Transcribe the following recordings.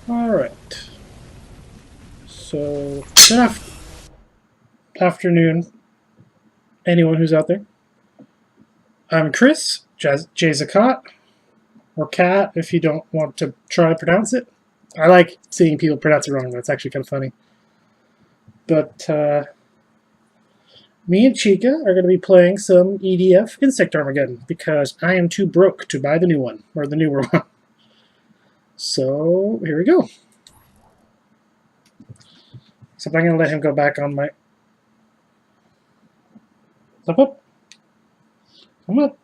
Alright. So, good afternoon, anyone who's out there. I'm Chris, Jay Zakat, or Cat if you don't want to try to pronounce it. I like seeing people pronounce it wrong, though. It's actually kind of funny. But me and Chica are going to be playing some EDF Insect Armageddon because I am too broke to buy the new one, or the newer one. So, here we go. Except I'm going to let him go back on my... Up. Come up.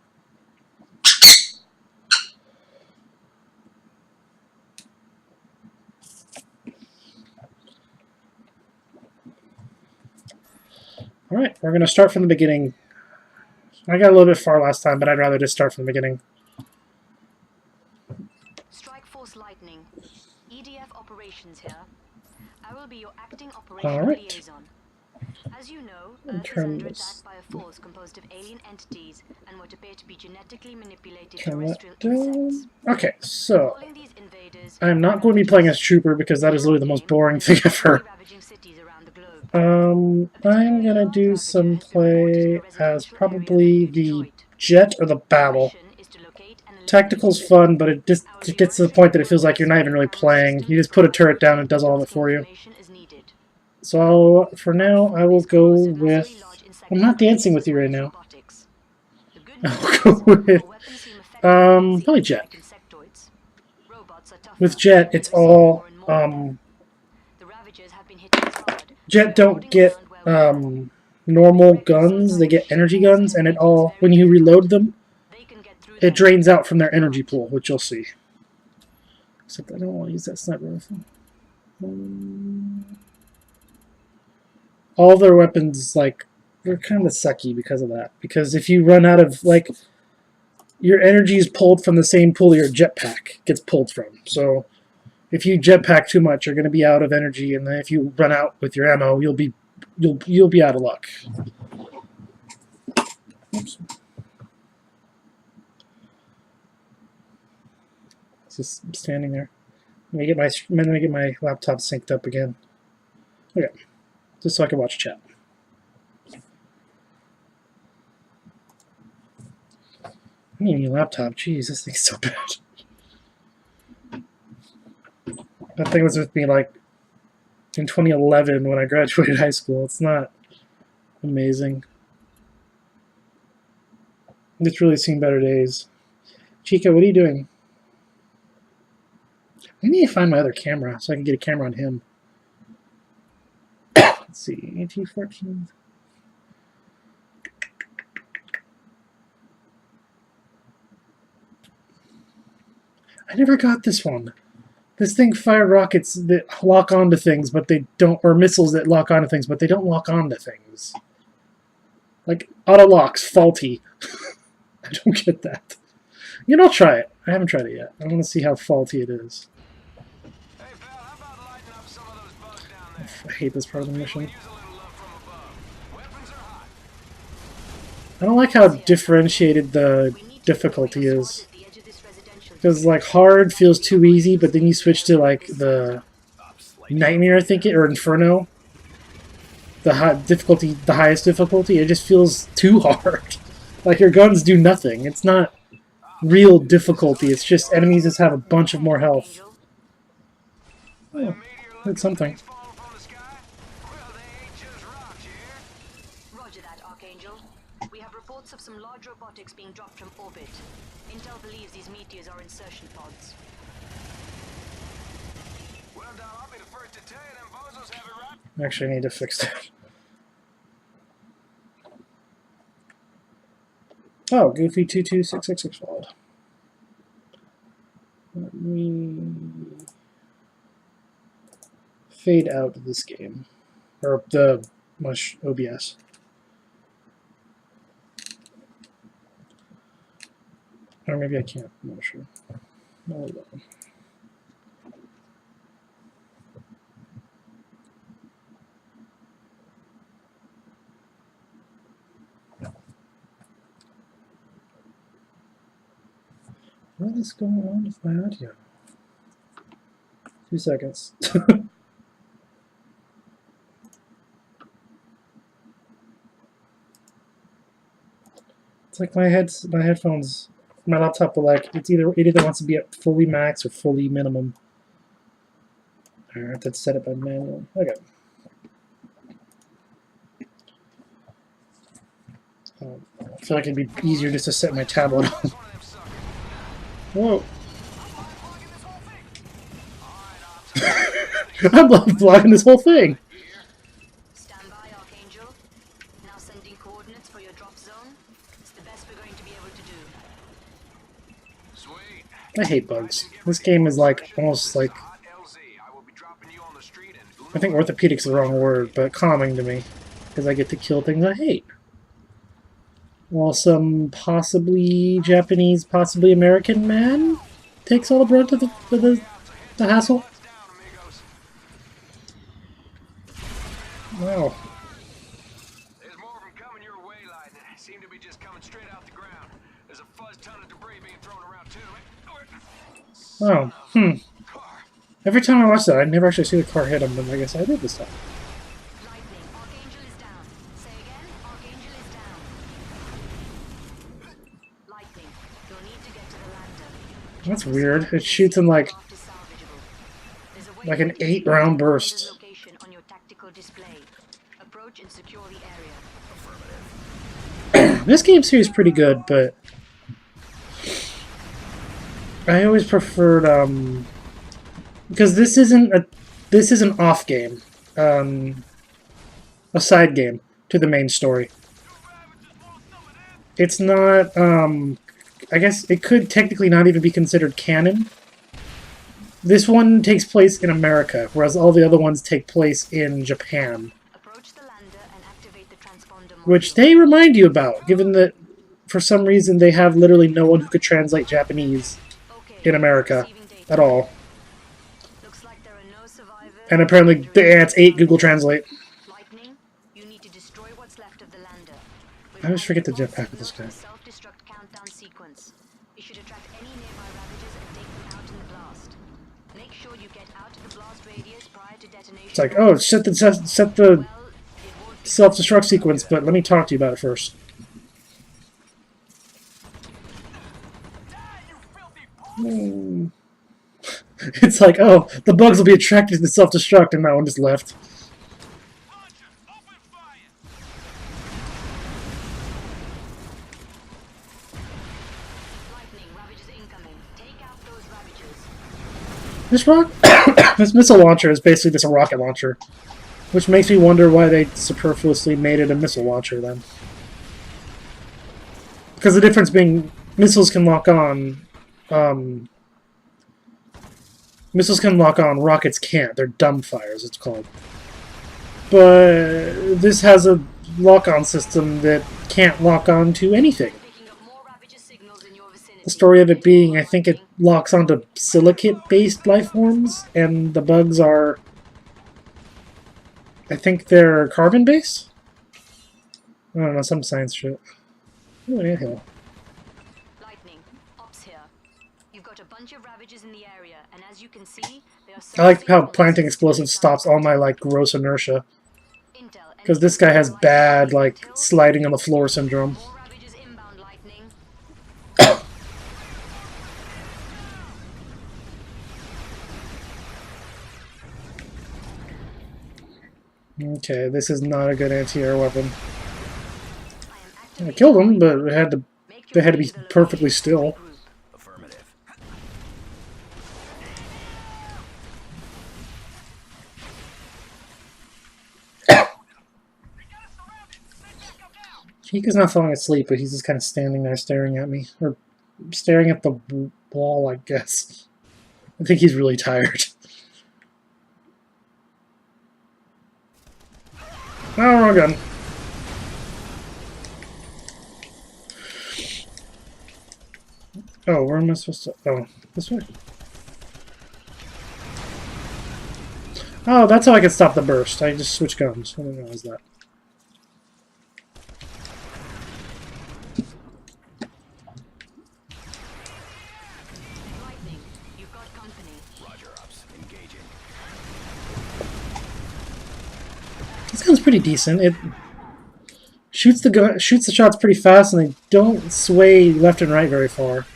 Alright, we're going to start from the beginning. I got a little bit far last time, but I'd rather just start from the beginning. Strike Force Lightning. EDF operations here. I will be your acting operational liaison. As you know, Earth is under attack by a force composed of alien entities and what appear to be genetically manipulated terrestrial insects. Okay, so I'm not going to be playing as Trooper because that is literally the most boring thing ever. I'm gonna do some play as probably the Jet or the Battle. Tactical's fun, but it gets to the point that it feels like you're not even really playing. You just put a turret down and it does all of it for you. So for now, I will go with... I'm not dancing with you right now. I'll go with... probably Jet. With Jet, it's all... Jet don't get normal guns, they get energy guns, and it all, when you reload them, it drains out from their energy pool, which you'll see. Except I don't want to use that sniper rifle. All their weapons, like, they're kind of sucky because of that. Because if you run out of, like, your energy is pulled from the same pool your jetpack gets pulled from. So if you jetpack too much, you're going to be out of energy, and then if you run out with your ammo, you'll be out of luck. Oops. Just standing there. Let me get my laptop synced up again. Okay, just so I can watch chat. I need a new laptop. Jeez, this thing's so bad. That thing was with me like in 2011 when I graduated high school. It's not amazing. It's really seen better days. Chica, what are you doing? I need to find my other camera so I can get a camera on him. Let's see, AT-14. I never got this one. This thing fired rockets that lock onto things, but they don't, or missiles that lock onto things, but they don't lock onto things. Like, auto locks, faulty. I don't get that. You know, I'll try it. I haven't tried it yet. I want to see how faulty it is. Hey, pal, how about lighting up some of those bugs down there? I hate this part of the mission. I don't like how differentiated the difficulty is. Because, like, hard feels too easy, but then you switch to, like, the Nightmare, I think, or Inferno. The highest difficulty, it just feels too hard. Like, your guns do nothing. It's not real difficulty, it's just enemies just have a bunch of more health. Oh, that's something. Roger that, Archangel. We have reports of some large robotics being dropped from orbit. Intel believes these meteors are insertion pods. Well, I'll be the first to tell you them bozos have it right. Actually, I need to fix that. Oh, Goofy 22666 followed. Let me fade out of this game. Or the OBS. Or maybe I can't, I'm not sure. Hold on. What is going on with my audio? 2 seconds. It's like my headphones, my laptop will like it either wants to be at fully max or fully minimum. I have to set it by manual. Okay. I feel like it'd be easier just to set my tablet on. Whoa. I'm blocking this whole thing. Stand by, Archangel. Now sending coordinates for your drop zone. It's the best we're going to be able to do. Sweet. I hate bugs. This game is like almost like, I think orthopedic's the wrong word, but calming to me because I get to kill things I hate. While some possibly Japanese, possibly American man takes all the brunt of the hassle. Wow. There's more of them coming your way, Lightning. Seem to be just coming straight out the ground. There's a fuzz ton of debris being thrown around too. Oh, Every time I watch that, I never actually see the car hit him, but I guess I did this time. Lightning, Archangel is down. Say again, Archangel is down. Lightning, you'll need to get to the lander. That's weird. It shoots in like an 8-round burst. On your tactical display. Approach and secure the area. This game series is pretty good, but I always preferred because this is an off game, a side game to the main story. It's not I guess it could technically not even be considered canon. This one takes place in America, whereas all the other ones take place in Japan. Approach the lander and activate the transponder module. Which they remind you about, given that for some reason they have literally no one who could translate Japanese in America at all. Looks like there are no survivors. And apparently the ants ate Google Translate. Lightning, you need to destroy what's left of the lander. I always forget to jetpack with this guy. Self-destruct countdown sequence. You should attract any nearby ravages and take them out in the blast. Make sure you get out of the blast radius prior to detonation. It's like, oh, set the self-destruct sequence, but let me talk to you about it first. It's like, oh, the bugs will be attracted to the self-destruct, and that one just left. This missile launcher is basically just a rocket launcher, which makes me wonder why they superfluously made it a missile launcher then. Because the difference being missiles can lock on, rockets can't. They're dumbfires, it's called. But this has a lock-on system that can't lock on to anything. The story of it being, I think it locks onto silicate-based life forms, and the bugs are, I think they're carbon-based? I don't know, some science shit. Ooh, an anthill. Lightning, ops here. You've got a bunch of ravages in the area, and as you can see, they are I like how planting explosives stops all my, like, gross inertia. Because this guy has bad, like, sliding on the floor syndrome. Okay, this is not a good anti-air weapon. I killed him, but they had to be perfectly still. Affirmative. Chica's not falling asleep, but he's just kind of standing there staring at me. Or staring at the wall, I guess. I think he's really tired. Oh, wrong gun. Oh, where am I supposed to... Oh, this way? Oh, that's how I can stop the burst. I just switch guns. I didn't realize that. Lightning, you've got company. Roger, ops. Engaging. This gun's pretty decent. It shoots the shots pretty fast, and they don't sway left and right very far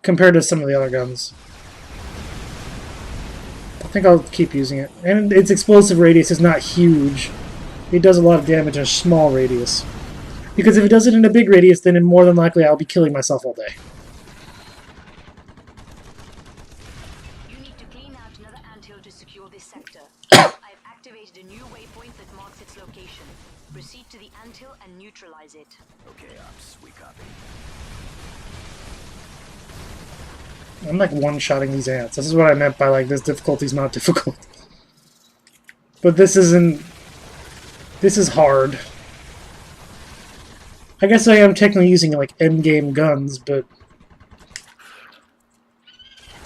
compared to some of the other guns. I think I'll keep using it. And its explosive radius is not huge. It does a lot of damage in a small radius. Because if it does it in a big radius, then more than likely I'll be killing myself all day. You need to clean out another anthill to secure this sector. I've activated a new waypoint that marks its location. Proceed to the anthill and neutralize it. Okay, ops, we copy. I'm like one-shotting these ants. This is what I meant by like this difficulty's not difficult. But this isn't... This is hard. I guess I am technically using like endgame guns, but...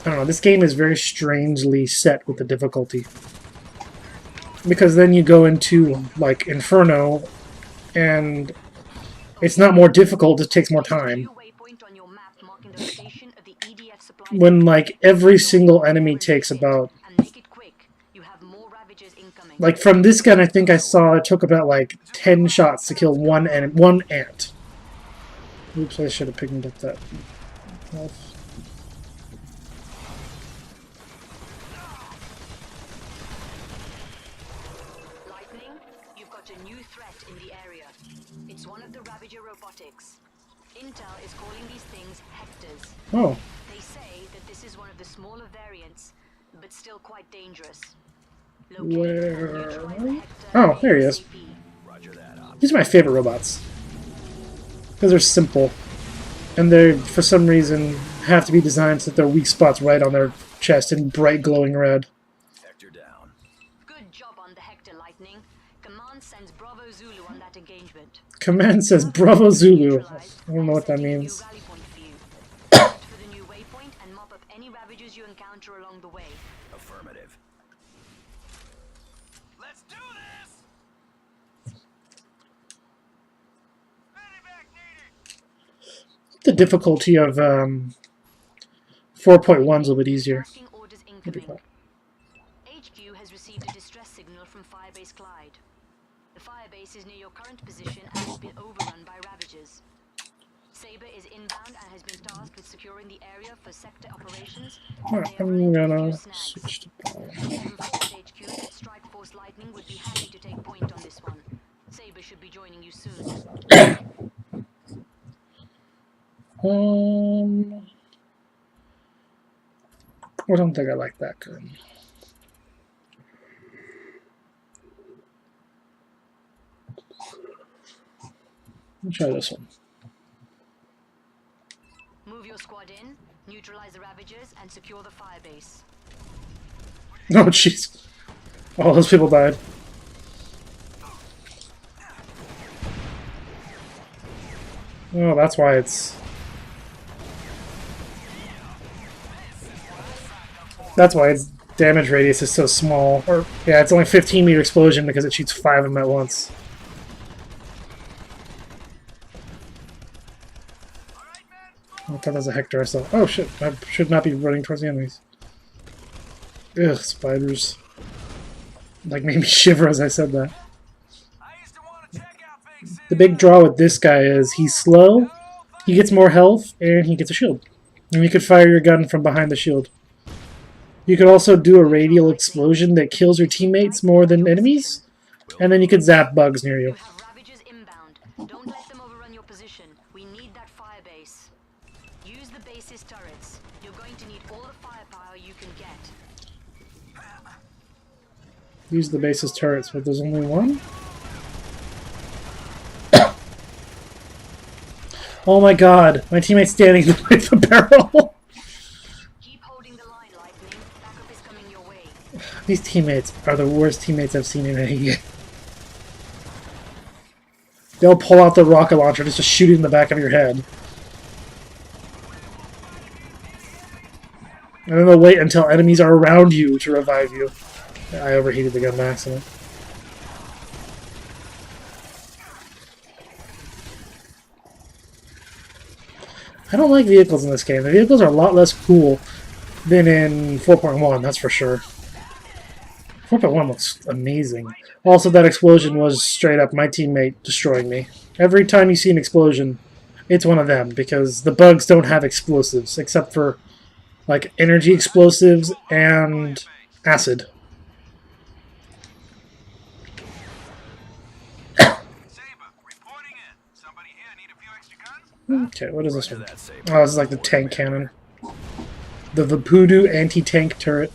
I don't know, this game is very strangely set with the difficulty. Because then you go into like Inferno, and it's not more difficult, it takes more time. When like every single enemy takes about, like from this gun I think I saw it took about like 10 shots to kill one ant. Oops, I should have picked up that health. Lightning, you've got a new threat in the area. It's one of the Ravager robotics. Intel is calling these things Hectors. Oh. They say that this is one of the smaller variants, but still quite dangerous. Where? Oh, there he is. These are my favorite robots. Because they're simple. And they, for some reason, have to be designed so that their weak spots right on their chest in bright glowing red. Hector down. Good job on the Hector, Lightning. Command sends Bravo Zulu on that engagement. Command says Bravo Zulu. I don't know what that means. For the new waypoint and mop up any Ravagers you encounter along the way. Affirmative. Let's do this! Medivac needed! The difficulty of 4.1 is a little bit easier. Orders incoming. HQ has received a distress signal from Firebase Clyde. The firebase is near your current position and has been overrun by Ravagers. Saber is inbound and has been tasked with securing the area for sector operations. Alright, I'm gonna switch to ball. HQ that Strike Force Lightning would be happy to take point on this one. Saber should be joining you soon. I don't think I like that gun. Let me try this one. Move your squad in, neutralize the Ravagers, and secure the firebase. Oh, jeez. All those people died. Oh, that's why it's... That's why its damage radius is so small. Or, yeah, it's only 15-meter explosion because it shoots 5 of them at once. I thought that was a Hector I saw. Oh shit, I should not be running towards the enemies. Ugh, spiders. Like, made me shiver as I said that. The big draw with this guy is he's slow, he gets more health, and he gets a shield. And you could fire your gun from behind the shield. You could also do a radial explosion that kills your teammates more than enemies, and then you could zap bugs near you. Ravagers inbound. Don't let them overrun your position. We need that firebase. Use the base's turrets. You're going to need all the firepower you can get. Use the base's turrets, but there's only one? Oh my god, my teammate's standing with the barrel! Keep holding the line, Lightning. Backup is coming your way. These teammates are the worst teammates I've seen in any game. They'll pull out the rocket launcher just to shoot it in the back of your head. And then they'll wait until enemies are around you to revive you. I overheated the gun by accident. I don't like vehicles in this game. The vehicles are a lot less cool than in 4.1, that's for sure. 4.1 looks amazing. Also, that explosion was straight up my teammate destroying me. Every time you see an explosion, it's one of them, because the bugs don't have explosives, except for, like, energy explosives and acid. Okay, what is this one? Oh, this is like the tank cannon. The Voodoo anti-tank turret.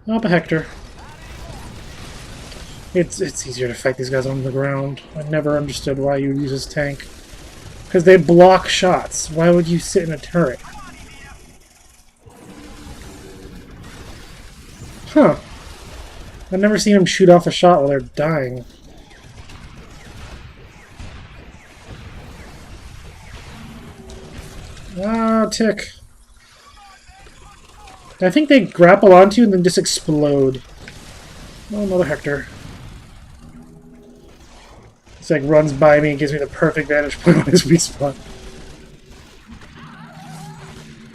Up a Hector. It's easier to fight these guys on the ground. I never understood why you use this tank. Because they block shots. Why would you sit in a turret? Huh. I've never seen them shoot off a shot while they're dying. Ah, tick. I think they grapple onto you and then just explode. Oh, another Hector. It's like runs by me and gives me the perfect vantage point on his respawn.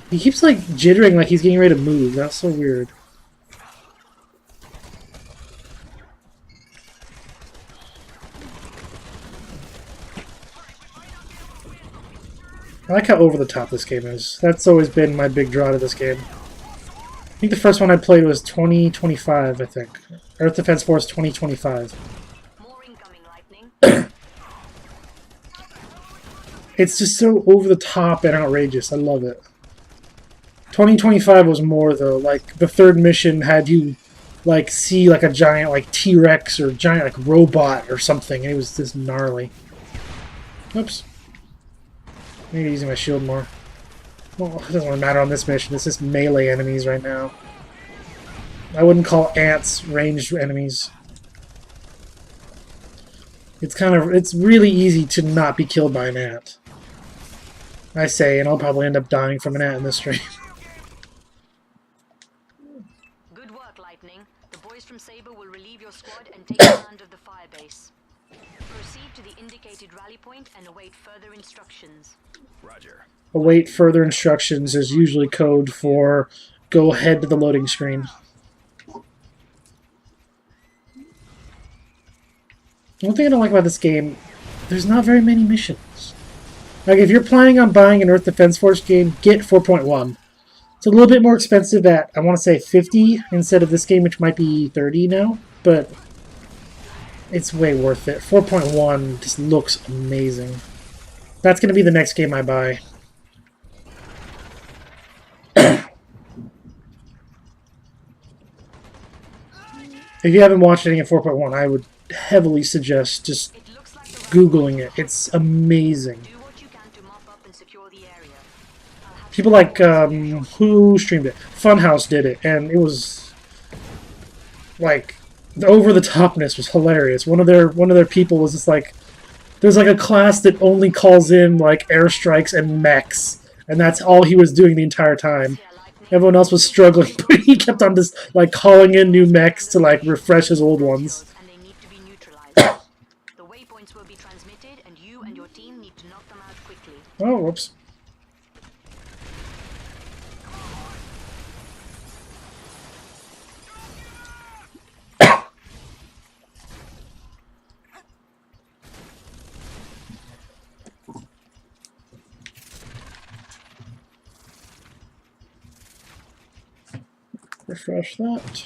He keeps like jittering like he's getting ready to move. That's so weird. I like how over the top this game is. That's always been my big draw to this game. I think the first one I played was 2025, I think. Earth Defense Force 2025. More incoming lightning. It's just so over the top and outrageous. I love it. 2025 was more though. Like the third mission had you like see like a giant like T-Rex or giant like robot or something, and it was just gnarly. Oops. Maybe using my shield more. Well, it doesn't really matter on this mission. It's just melee enemies right now. I wouldn't call ants ranged enemies. It's really easy to not be killed by an ant. I say, and I'll probably end up dying from an ant in this stream. Good work, Lightning. The boys from Saber will relieve your squad and take command of the firebase. Proceed to the indicated rally point and await further instructions. Roger. Await further instructions is usually code for go ahead to the loading screen. One thing I don't like about this game, there's not very many missions. Like, if you're planning on buying an Earth Defense Force game, get 4.1. It's a little bit more expensive at, I want to say, 50 instead of this game, which might be 30 now, but it's way worth it. 4.1 just looks amazing. That's going to be the next game I buy. If you haven't watched anything at 4.1, I would heavily suggest just Googling it. It's amazing. People like, who streamed it? Funhouse did it, and it was, like, the over-the-topness was hilarious. One of their people was just like, there's like a class that only calls in, like, airstrikes and mechs, and that's all he was doing the entire time. Everyone else was struggling, but he kept on just, like, calling in new mechs to, like, refresh his old ones. The waypoints will be transmitted, and you and your team need to knock them out quickly. Oh, whoops. Refresh that.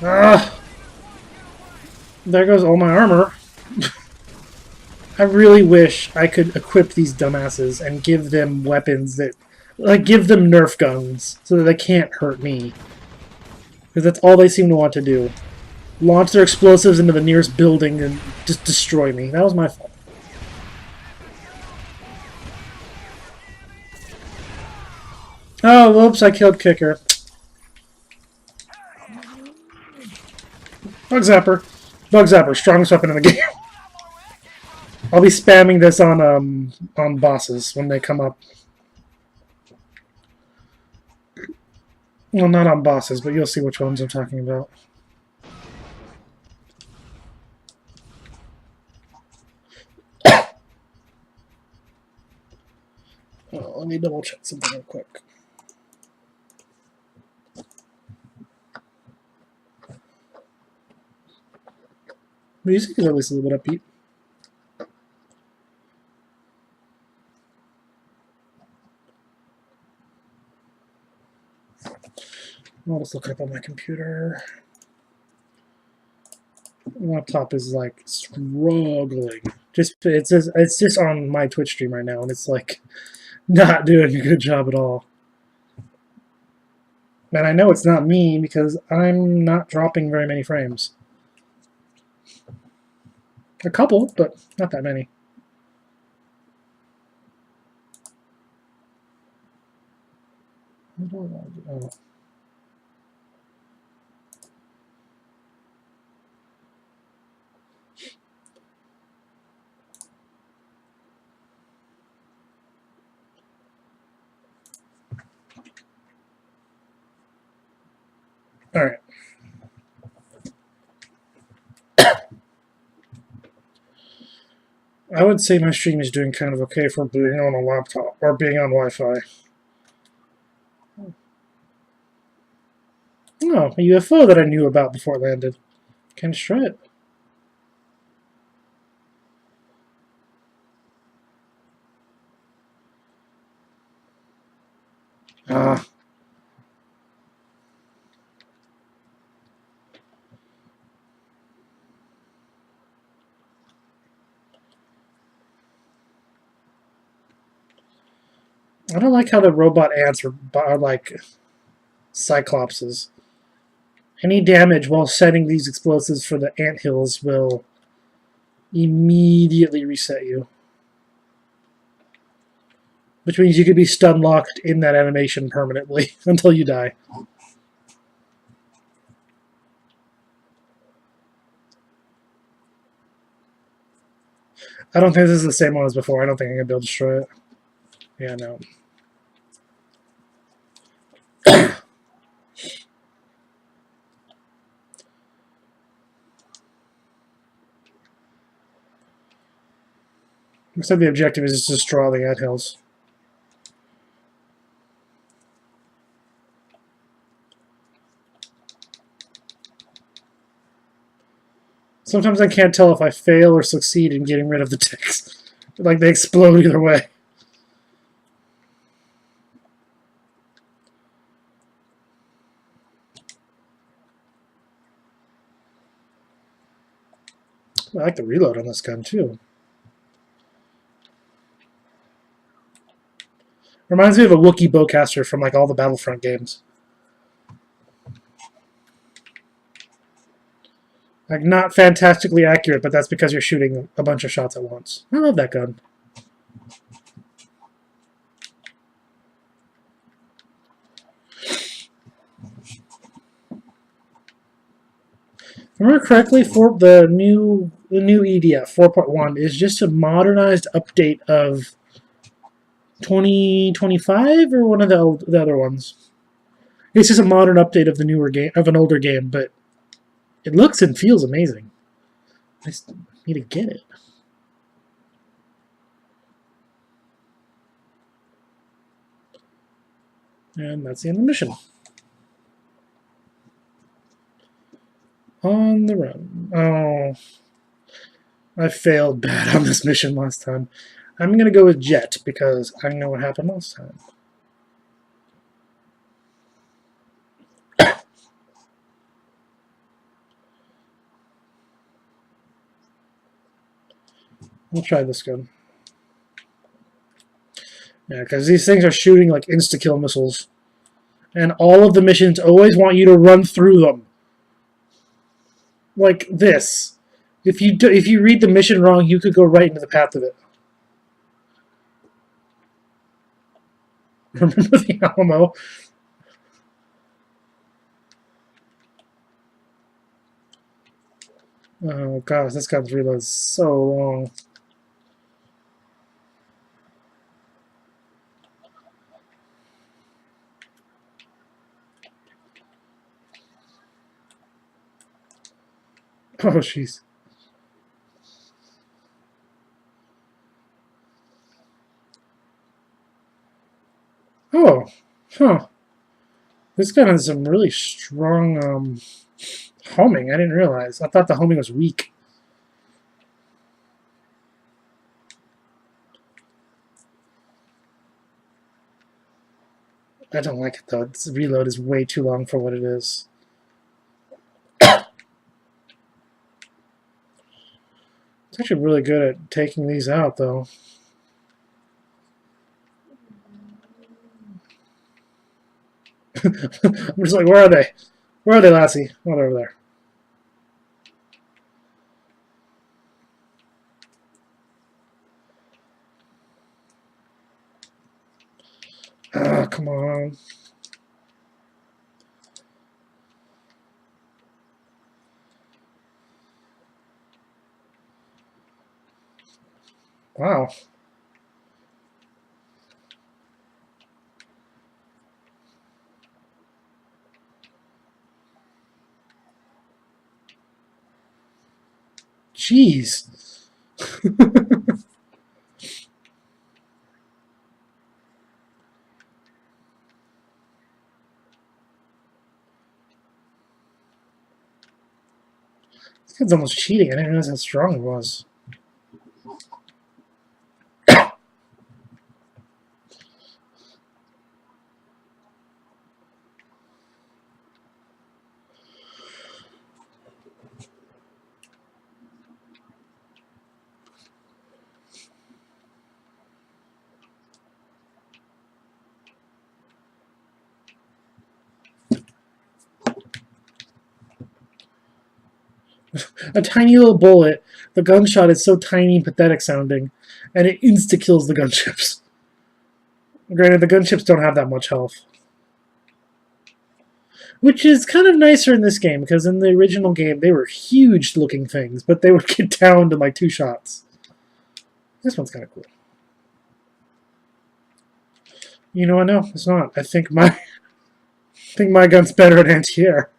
Ah! There goes all my armor. I really wish I could equip these dumbasses and give them weapons that... like, give them Nerf guns so that they can't hurt me. Because that's all they seem to want to do. Launch their explosives into the nearest building and just destroy me. That was my fault. Oh, whoops, I killed Kicker. Bug Zapper. Bug Zapper, strongest weapon in the game. I'll be spamming this on bosses when they come up. Well, not on bosses, but you'll see which ones I'm talking about. Oh, let me double check something real quick. Music is at least a little bit upbeat. I'll just look it up on my computer. Laptop is like struggling. It's just on my Twitch stream right now, and it's like not doing a good job at all. And I know it's not me because I'm not dropping very many frames. A couple, but not that many. Oh. All right. I would say my stream is doing kind of okay for being on a laptop or being on Wi-Fi. Oh, a UFO that I knew about before it landed. Can destroy it. Ah. I don't like how the robot ants are like cyclopses. Any damage while setting these explosives for the anthills will immediately reset you. Which means you could be stun locked in that animation permanently until you die. I don't think this is the same one as before. I don't think I'm going to be able to destroy it. Yeah, no. Looks like the objective is just to destroy the anthills. Sometimes I can't tell if I fail or succeed in getting rid of the ticks. Like, they explode either way. I like the reload on this gun, too. Reminds me of a Wookiee bowcaster from, like, all the Battlefront games. Like, not fantastically accurate, but that's because you're shooting a bunch of shots at once. I love that gun. If I remember correctly, for the new EDF 4.1 is just a modernized update of 2025 or one of the other ones. It's just a modern update of the newer game of an older game, but it looks and feels amazing. I just need to get it. And that's the end of the mission. On the run. Oh, I failed bad on this mission last time. I'm going to go with Jet because I know what happened last time. We'll try this gun. Yeah, because these things are shooting like insta-kill missiles. And all of the missions always want you to run through them. Like this. If you read the mission wrong, you could go right into the path of it. Remember the Alamo? Oh gosh, this gun's reload is so long. Oh jeez. Oh, huh. This gun has some really strong homing. I didn't realize. I thought the homing was weak. I don't like it though. This reload is way too long for what it is. It's actually really good at taking these out though. I'm just like, where are they? Where are they, Lassie? Oh, they're over there. Ah, come on. Wow. Jeez. This kid's almost cheating. I didn't realize how strong it was. A tiny little bullet. The gunshot is so tiny and pathetic sounding, and it insta-kills the gunships. Granted, the gunships don't have that much health. Which is kind of nicer in this game, because in the original game, they were huge-looking things, but they would get down to like 2 shots. This one's kind of cool. You know what? No, it's not. I think my gun's better at anti-air.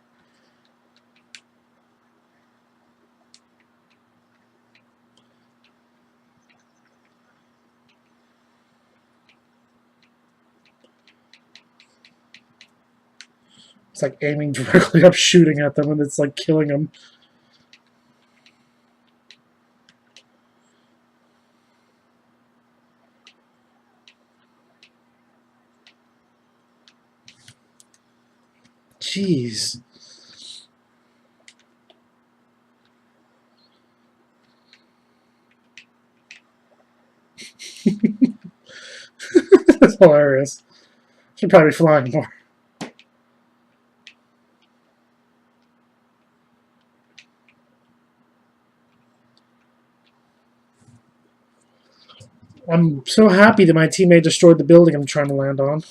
It's like aiming directly up, shooting at them, and it's like killing them. Jeez. That's hilarious. Should probably be flying more. I'm so happy that my teammate destroyed the building I'm trying to land on.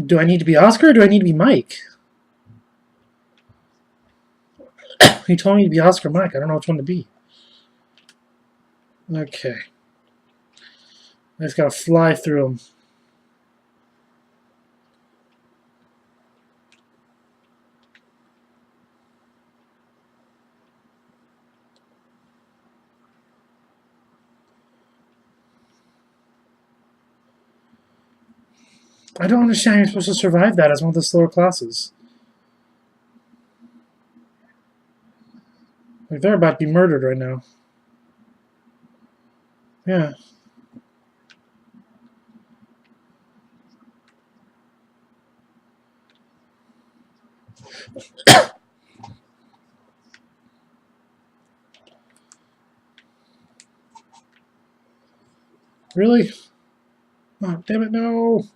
Do I need to be Oscar or do I need to be Mike? He told me to be Oscar Mike. I don't know which one to be. Okay. I just gotta fly through them. I don't understand how you're supposed to survive that as one of the slower classes. Like, they're about to be murdered right now. Yeah. Really? Oh, damn it, no.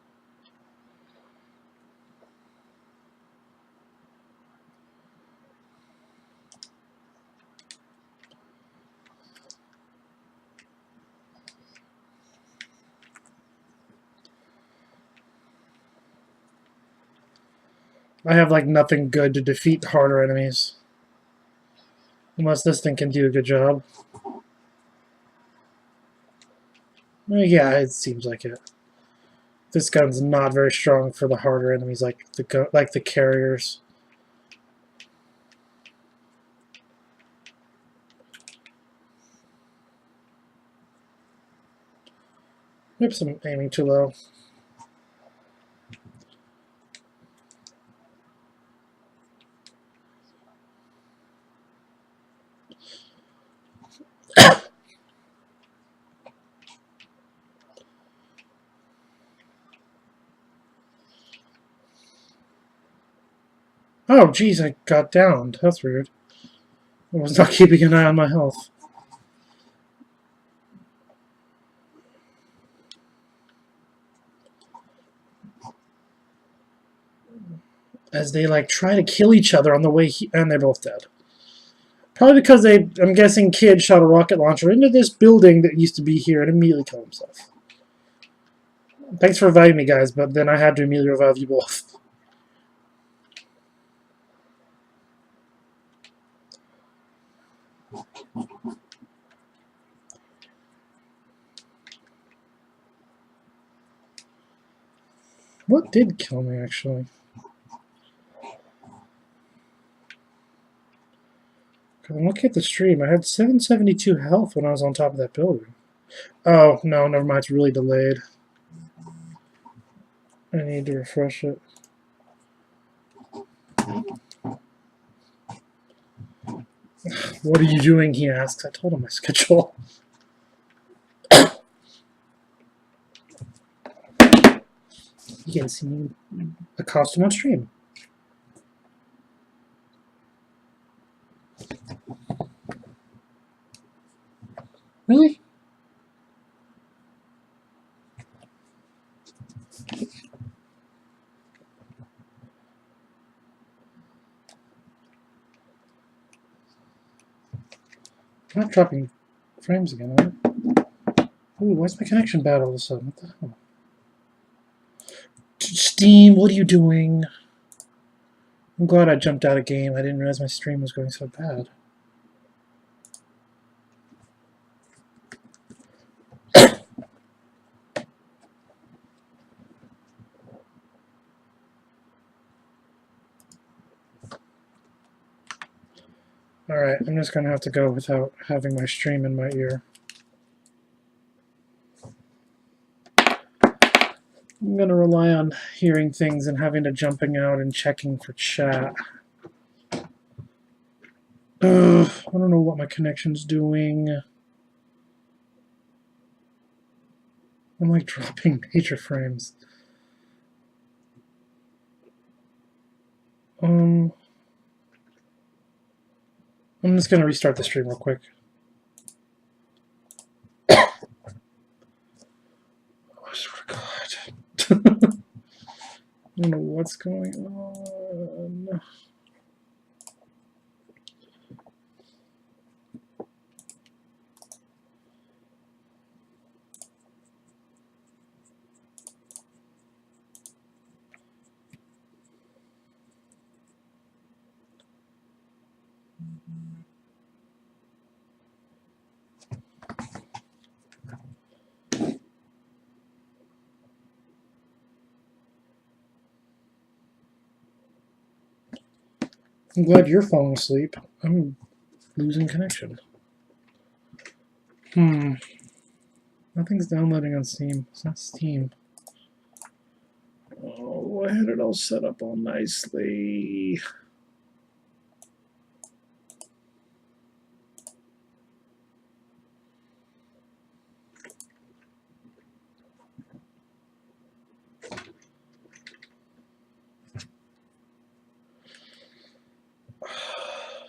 I have, like, nothing good to defeat harder enemies. Unless this thing can do a good job. Yeah, it seems like it. This gun's not very strong for the harder enemies like the carriers. Oops, I'm aiming too low. Oh, geez, I got downed. That's weird. I was not keeping an eye on my health. As they like try to kill each other on the way, and they're both dead. Probably because I'm guessing, kid shot a rocket launcher into this building that used to be here and immediately killed himself. Thanks for reviving me, guys, but then I had to immediately revive you both. What did kill me, actually? Because I'm looking at the stream. I had 772 health when I was on top of that building. Oh, no, never mind. It's really delayed. I need to refresh it. What are you doing, he asks. I told him my schedule. You can see a costume on stream. Really? I'm not dropping frames again, are I? Ooh, why's my connection bad all of a sudden? What the hell? Steam, what are you doing? I'm glad I jumped out of game. I didn't realize my stream was going so bad. Alright, I'm just going to have to go without having my stream in my ear. I'm going to rely on hearing things and having to jumping out and checking for chat. I don't know what my connection's doing. I'm like dropping major frames. I'm just going to restart the stream real quick. I swear to God. I don't know what's going on. I'm glad you're falling asleep. I'm losing connection. Nothing's downloading on Steam. It's not Steam. Oh, I had it all set up all nicely.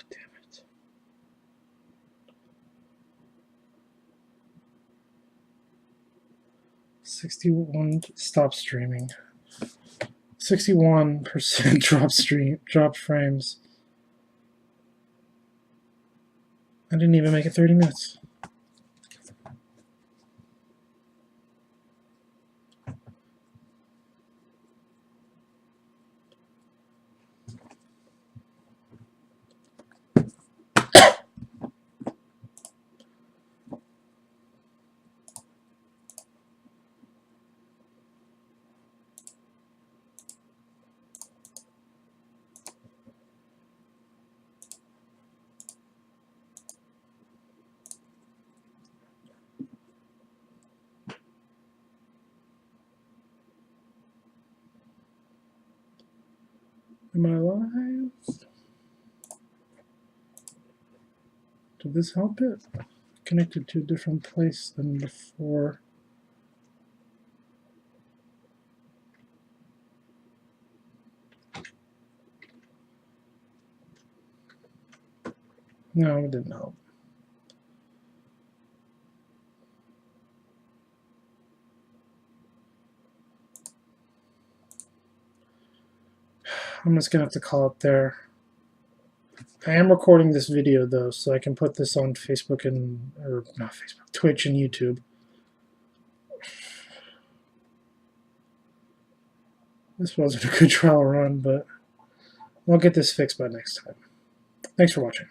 Damn it. 61 stop streaming. 61% drop frames. I didn't even make it 30 minutes. Am I alive? Did this help it? Connected to a different place than before. No, it didn't help. I'm just gonna have to call it there. I am recording this video though, so I can put this on Facebook and or not Facebook, Twitch and YouTube. This wasn't a good trial run, but I'll get this fixed by next time. Thanks for watching.